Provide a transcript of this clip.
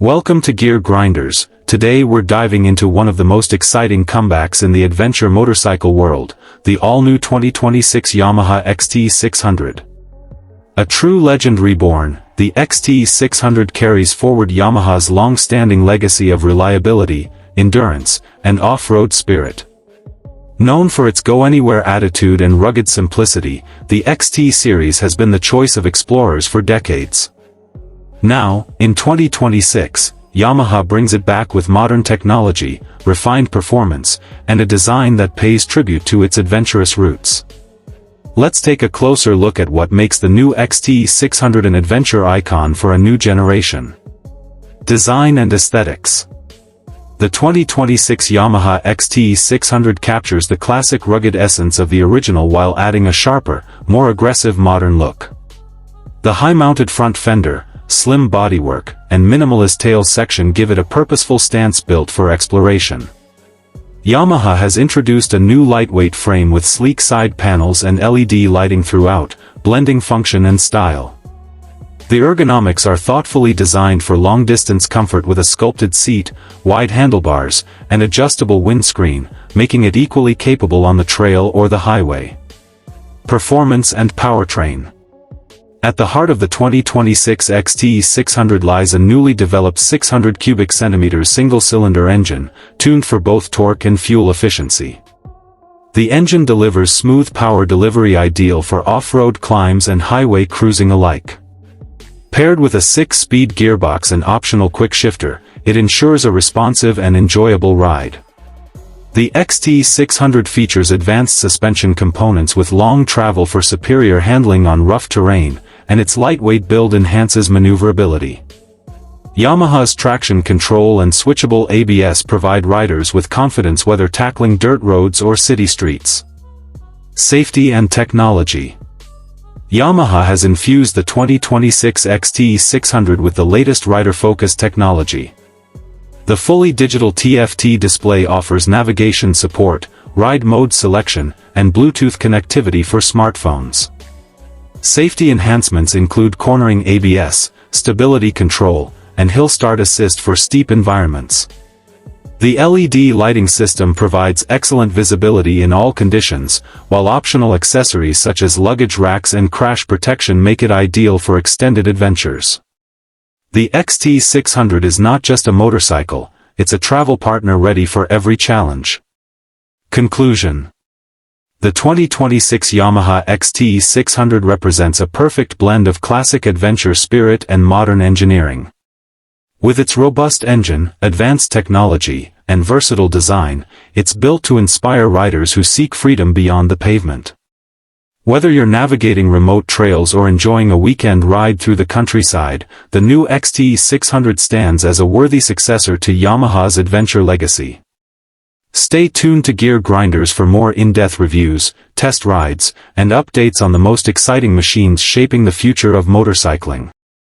Welcome to Gear Grinders. Today we're diving into one of the most exciting comebacks in the adventure motorcycle world, the all-new 2026 Yamaha XT600. A true legend reborn, the XT600 carries forward Yamaha's long-standing legacy of reliability, endurance, and off-road spirit. Known for its go-anywhere attitude and rugged simplicity, the XT series has been the choice of explorers for decades. Now, in 2026, Yamaha brings it back with modern technology, refined performance, and a design that pays tribute to its adventurous roots. Let's take a closer look at what makes the new XT600 an adventure icon for a new generation. Design and aesthetics. The 2026 Yamaha XT600 captures the classic rugged essence of the original while adding a sharper, more aggressive modern look. The high-mounted front fender, slim bodywork, and minimalist tail section give it a purposeful stance built for exploration. Yamaha has introduced a new lightweight frame with sleek side panels and LED lighting throughout, blending function and style. The ergonomics are thoughtfully designed for long-distance comfort with a sculpted seat, wide handlebars, and adjustable windscreen, making it equally capable on the trail or the highway. Performance and powertrain. At the heart of the 2026 XT600 lies a newly developed 600 cubic centimeters single-cylinder engine, tuned for both torque and fuel efficiency. The engine delivers smooth power delivery ideal for off-road climbs and highway cruising alike. Paired with a 6-speed gearbox and optional quick shifter, it ensures a responsive and enjoyable ride. The XT600 features advanced suspension components with long travel for superior handling on rough terrain, and its lightweight build enhances maneuverability. Yamaha's traction control and switchable ABS provide riders with confidence whether tackling dirt roads or city streets. Safety and technology. Yamaha has infused the 2026 XT600 with the latest rider-focused technology. The fully digital TFT display offers navigation support, ride mode selection, and Bluetooth connectivity for smartphones. Safety enhancements include cornering ABS, stability control, and hill start assist for steep environments. The LED lighting system provides excellent visibility in all conditions, while optional accessories such as luggage racks and crash protection make it ideal for extended adventures. The XT600 is not just a motorcycle, it's a travel partner ready for every challenge. Conclusion. The 2026 Yamaha XT600 represents a perfect blend of classic adventure spirit and modern engineering. With its robust engine, advanced technology, and versatile design, it's built to inspire riders who seek freedom beyond the pavement. Whether you're navigating remote trails or enjoying a weekend ride through the countryside, the new XT600 stands as a worthy successor to Yamaha's adventure legacy. Stay tuned to Gear Grinders for more in-depth reviews, test rides, and updates on the most exciting machines shaping the future of motorcycling.